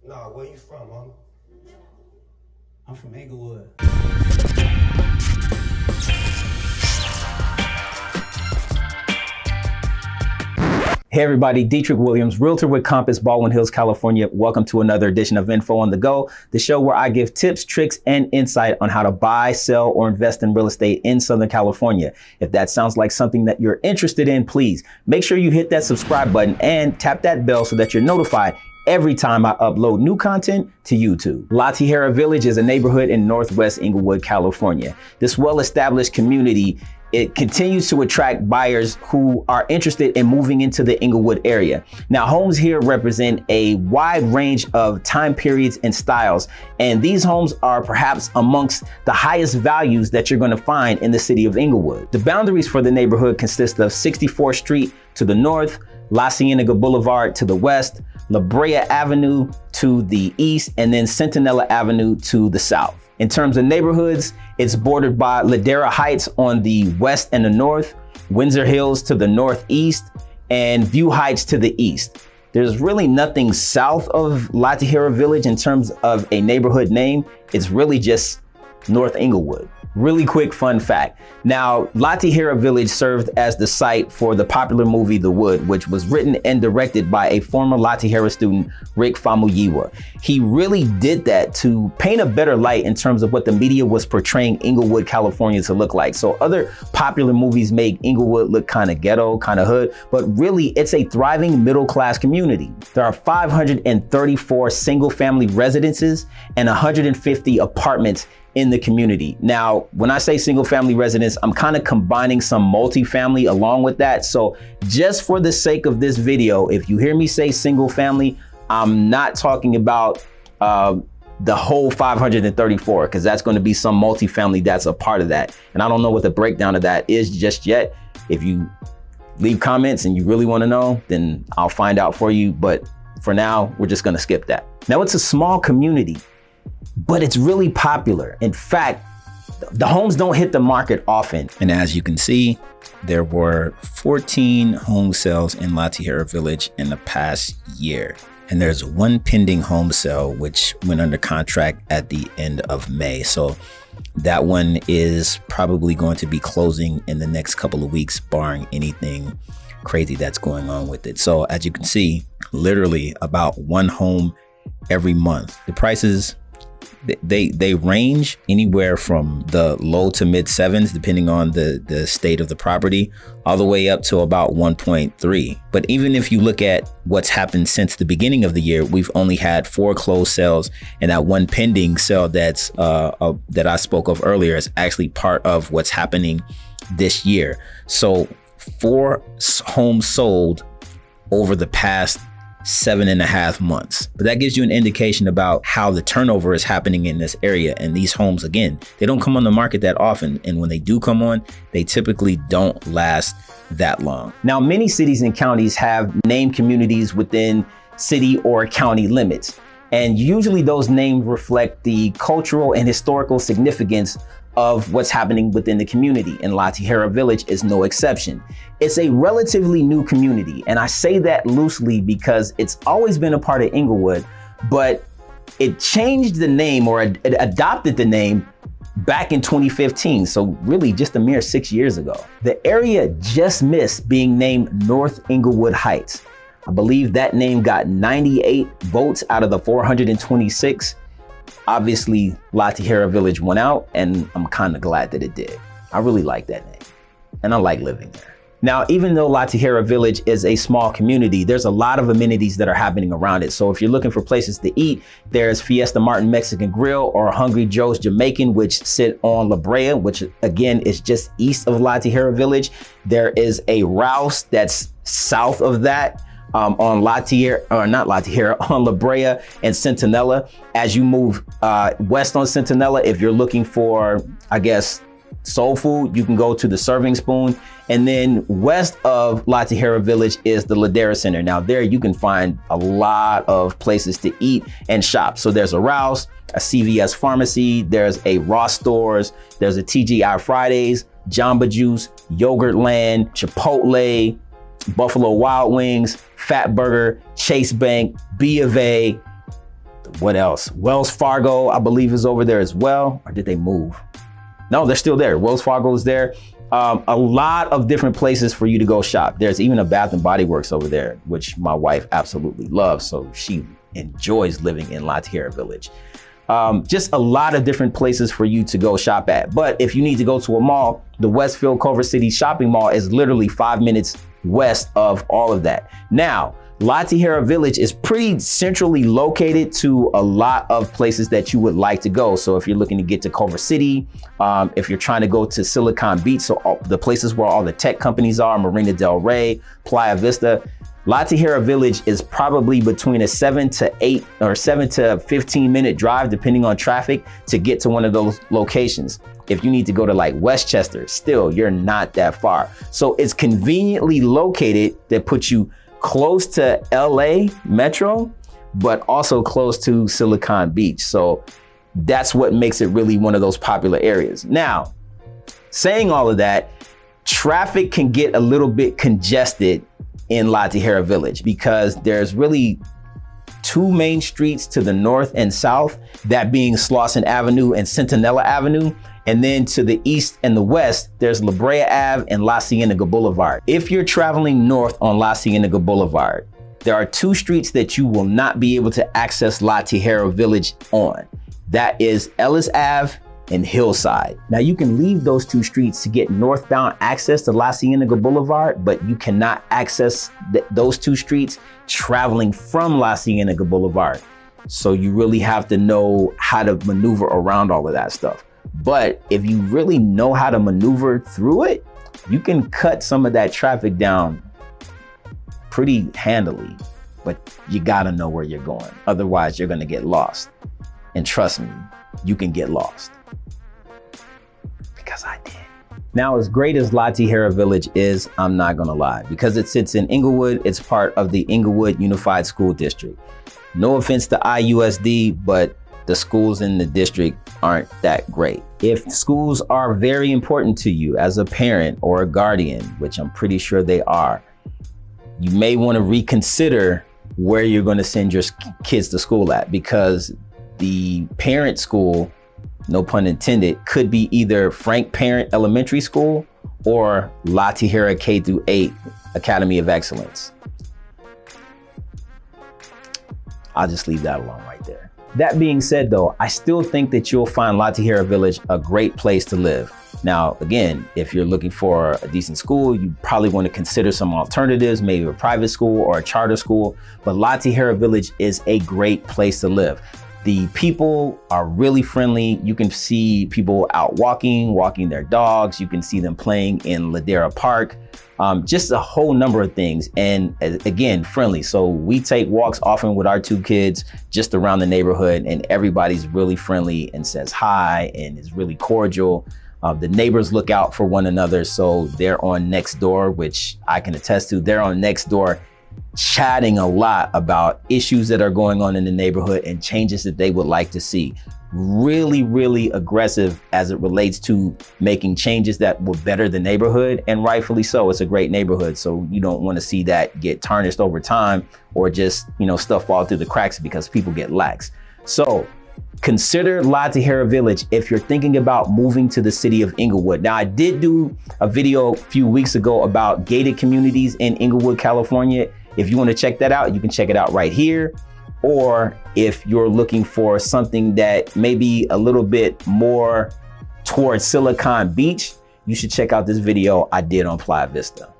Nah, where you from, homie? I'm from Inglewood. Hey everybody, Dietric Williams, realtor with Compass, Baldwin Hills, California. Welcome to another edition of Info on the Go, the show where I give tips, tricks, and insight on how to buy, sell, or invest in real estate in Southern California. If that sounds like something that you're interested in, please make sure you hit that subscribe button and tap that bell so that you're notified every time I upload new content to YouTube. La Tijera Village is a neighborhood in Northwest Inglewood, California. This well-established community, it continues to attract buyers who are interested in moving into the Inglewood area. Now, homes here represent a wide range of time periods and styles, and these homes are perhaps amongst the highest values that you're gonna find in the city of Inglewood. The boundaries for the neighborhood consist of 64th Street to the north, La Cienega Boulevard to the west, La Brea Avenue to the east, and then Centinela Avenue to the south. In terms of neighborhoods, it's bordered by Ladera Heights on the west and the north, Windsor Hills to the northeast, and View Heights to the east. There's really nothing south of La Tijera Village in terms of a neighborhood name. It's really just North Inglewood. Really quick fun fact. Now, La Tijera Village served as the site for the popular movie The Wood, which was written and directed by a former La Tijera student, Rick Famuyiwa. He really did that to paint a better light in terms of what the media was portraying Inglewood, California to look like. So other popular movies make Inglewood look kind of ghetto, kind of hood, but really it's a thriving middle-class community. There are 534 single-family residences and 150 apartments in the community. Now, when I say single family residence, I'm kind of combining some multifamily along with that. So just for the sake of this video, if you hear me say single family, I'm not talking about the whole 534, because that's going to be some multifamily that's a part of that. And I don't know what the breakdown of that is just yet. If you leave comments and you really want to know, then I'll find out for you. But for now, we're just going to skip that. Now, it's a small community, but it's really popular. In fact, the homes don't hit the market often. And as you can see, there were 14 home sales in La Tijera Village in the past year. And there's one pending home sale, which went under contract at the end of May. So that one is probably going to be closing in the next couple of weeks, barring anything crazy that's going on with it. So as you can see, literally about one home every month. The prices, they range anywhere from the low to mid sevens, depending on the state of the property, all the way up to about 1.3. But even if you look at what's happened since the beginning of the year, we've only had 4 closed sales, and that one pending sale that's that I spoke of earlier is actually part of what's happening this year. So 4 homes sold over the past 7.5 months. But that gives you an indication about how the turnover is happening in this area. And these homes, again, they don't come on the market that often. And when they do come on, they typically don't last that long. Now, many cities and counties have named communities within city or county limits. And usually those names reflect the cultural and historical significance of what's happening within the community, and La Tijera Village is no exception. It's a relatively new community, and I say that loosely because it's always been a part of Inglewood, but it changed the name, or it adopted the name back in 2015, so really just a mere 6 years ago. The area just missed being named North Inglewood Heights. I believe that name got 98 votes out of the 426. Obviously, La Tijera Village won out, and I'm kind of glad that it did. I really like that name, and I like living there. Now, even though La Tijera Village is a small community, there's a lot of amenities that are happening around it. So if you're looking for places to eat, there's Fiesta Martin Mexican Grill or Hungry Joe's Jamaican, which sit on La Brea, which again is just east of La Tijera Village. There is a Rouse that's south of that. On La Tijera, or not La Tijera, on La Brea and Centinela. As you move west on Centinela, if you're looking for, I guess, soul food, you can go to the Serving Spoon. And then west of La Tijera Village is the Ladera Center. Now there you can find a lot of places to eat and shop. So there's a Rouse, a CVS Pharmacy, there's a Ross Stores, there's a TGI Fridays, Jamba Juice, Yogurtland, Chipotle, Buffalo Wild Wings, Fat Burger, Chase Bank, B of A, What else? Wells Fargo, I believe, is over there as well. Or did they move? No, they're still there. Wells Fargo is there. A lot of different places for you to go shop. There's even a Bath and Body Works over there, which my wife absolutely loves. So she enjoys living in La Tijera Village. Just a lot of different places for you to go shop at. But if you need to go to a mall, the Westfield Culver City Shopping Mall is literally 5 minutes west of all of that. Now, La Tijera Village is pretty centrally located to a lot of places that you would like to go. So if you're looking to get to Culver City, if you're trying to go to Silicon Beach, so all the places where all the tech companies are, Marina Del Rey, Playa Vista, La Tijera Village is probably between a 7 to 15 minute drive, depending on traffic, to get to one of those locations. If you need to go to like Westchester, still, you're not that far. So it's conveniently located that puts you close to LA Metro, but also close to Silicon Beach. So that's what makes it really one of those popular areas. Now, saying all of that, traffic can get a little bit congested in La Tijera Village because there's really two main streets to the north and south, that being Slauson Avenue and Centinela Avenue. And then to the east and the west, there's La Brea Ave and La Cienega Boulevard. If you're traveling north on La Cienega Boulevard, there are two streets that you will not be able to access La Tijera Village on. That is Ellis Ave and Hillside. Now you can leave those two streets to get northbound access to La Cienega Boulevard, but you cannot access those two streets traveling from La Cienega Boulevard. So you really have to know how to maneuver around all of that stuff. But if you really know how to maneuver through it, you can cut some of that traffic down pretty handily, but you gotta know where you're going. Otherwise, you're gonna get lost. And trust me, you can get lost. Because I did. Now, as great as La Tijera Village is, I'm not gonna lie, because it sits in Inglewood, it's part of the Inglewood Unified School District. No offense to IUSD, but the schools in the district aren't that great. If schools are very important to you as a parent or a guardian, which I'm pretty sure they are, you may want to reconsider where you're going to send your kids to school at, because the parent school, no pun intended, could be either Frank Parent Elementary School or La Tijera K-8 Academy of Excellence. I'll just leave that alone right there. That being said though, I still think that you'll find La Tijera Village a great place to live. Now, again, if you're looking for a decent school, you probably want to consider some alternatives, maybe a private school or a charter school, but La Tijera Village is a great place to live. The people are really friendly. You can see people out walking their dogs. You can see them playing in Ladera Park. Just a whole number of things. And again, friendly. So we take walks often with our two kids just around the neighborhood, and everybody's really friendly and says hi and is really cordial. The neighbors look out for one another. So they're on next door, which I can attest to. They're on next door chatting a lot about issues that are going on in the neighborhood and changes that they would like to see. Really, really aggressive as it relates to making changes that will better the neighborhood, and rightfully so. It's a great neighborhood, so you don't want to see that get tarnished over time or just, stuff fall through the cracks because people get lax. So consider La Tijera Village if you're thinking about moving to the city of Inglewood. Now, I did do a video a few weeks ago about gated communities in Inglewood, California. If you want to check that out, you can check it out right here. Or if you're looking for something that may be a little bit more towards Silicon Beach, you should check out this video I did on Playa Vista.